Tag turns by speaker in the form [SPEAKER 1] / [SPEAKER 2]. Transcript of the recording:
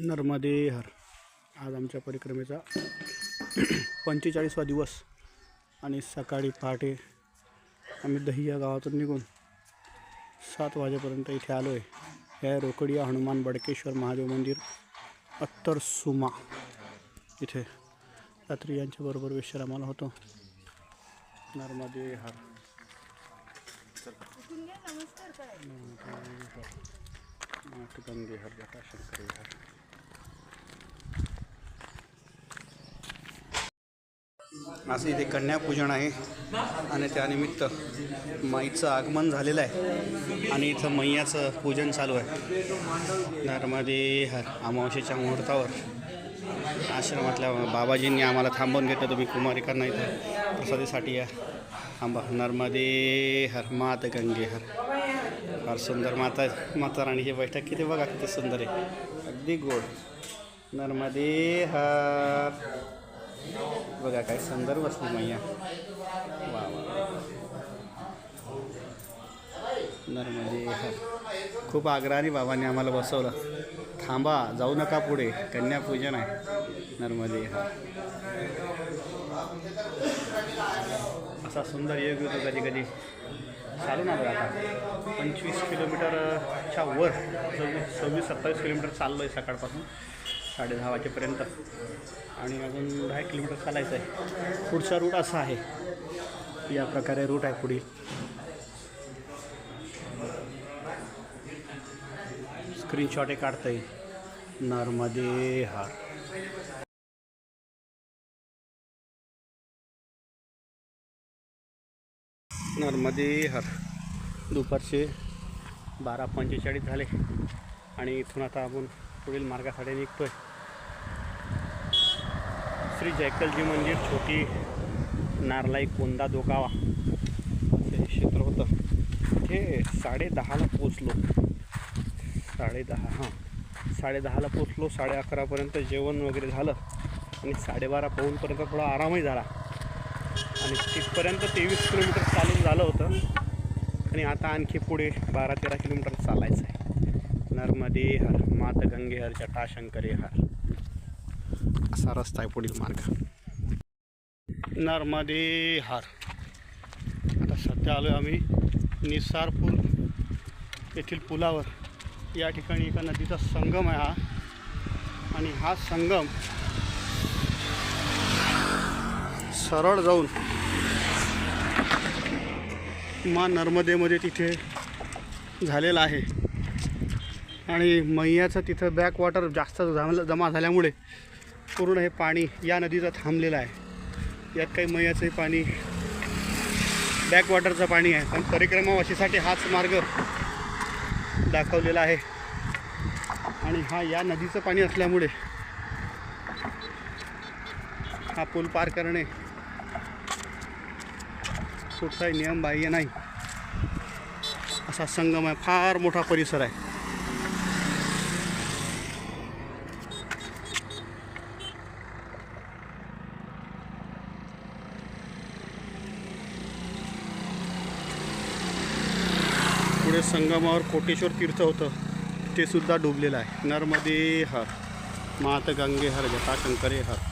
[SPEAKER 1] नर्मदे हर. आज आमच्या परिक्रमेचा 45वा दिवस आणि सकाळी पहाटे आम्ही दही या गावातून निघून 7 वाजेपर्यंत इथे आलो आहे. हे रोकडिया हनुमान बडकेश्वर महादेव मंदिर अत्तर सुमा इथे रात्री यांच्याबरोबर विश्रामाला होतो. नर्मदे हर. गंगे हर जटाशंकरी हर. आज इथे कन्यापूजन आहे आणि त्यानिमित्त माईचं आगमन झालेलं आहे आणि इथं मैयाचं पूजन चालू आहे. नर्मदे हर. अमावस्येच्या मुहूर्तावर आश्रमातल्या बाबाजींनी आम्हाला थांबवून घेतलं, तुम्ही कुमारिकांना इथं प्रसादीसाठी या, थांबा. नर्मदे हर. मात गंगे हर. फार सुंदर माता राणीची बैठक किती बघा, किती सुंदर आहे, अगदी गोड. नर्मदे हर. बघा काय सुंदर बसली मैया. वा वा. नर्मदे हर. खूप आग्रहाने बाबांनी आम्हाला बसवलं, थांबा, जाऊ नका पुढे, कन्यापूजन आहे. नर्मदे हर. असा सुंदर योग होतो कधी कधी. चालू ना बघा, आता 25 किलोमीटरच्या वर 26-27 किलोमीटर चाललो आहे सकाळपासून 10:30 वाजेपर्यंत आणि अजून 10 किलोमीटर चालायचं आहे. पुढचा रूट असा आहे, या प्रकारे रूट आहे पुढील. स्क्रीनशॉट हे काढता येईल. नर्मदे हर. नर्मदे हर. दुपारचे 12:45 झाले आणि इथून आता आपण पुढील मार्गासाठी निघतोय. श्री जयकलजी मंदिर, छोटी नारलाई, कोंदा, दोगावा हे क्षेत्र होतं. हे 10:30ला पोचलो. 10:30ला पोचलो. 11:30पर्यंत जेवण वगैरे झालं आणि 12:30 पाऊणपर्यंत थोडा आरामही झाला आणि तिथपर्यंत 23 किलोमीटर चालून झालं होतं आणि आता आणखी पुढे 12-13 किलोमीटर चालायचं आहे. नर्मदे हर. मात गंगे हर. जटाशंकरी हर. असा रस्ता आहे पुढील मार्ग. नर्मदे हर. आता सध्या आलो आम्ही निसारपूर येथील पुलावर. या ठिकाणी एका नदीचा संगम आहे हा आणि हा संगम सरळ जाऊन माँ नर्मदेमध्ये तिथे झालेला आहे आणि मैयाचं तिथं बॅकवॉटर जास्त जमा झाल्यामुळे पूर्ण हे पाणी या नदीचं थांबलेलं आहे. यात काही मैयाचंही पाणी, बॅकवॉटरचं पाणी आहे, पण परिक्रमावासीसाठी हाच मार्ग दाखवलेला आहे आणि हा या नदीचं पाणी असल्यामुळे हा पूल पार करणे कुठलाही नियम बाह्य नाही. असा संगम आहे, फार मोठा परिसर आहे. पुढे संगमावर कोटेश्वर तीर्थ होतं, ते सुद्धा डुबलेलं आहे. नर्मदे हर. मात गंगे हर. जटाशंकरी हर.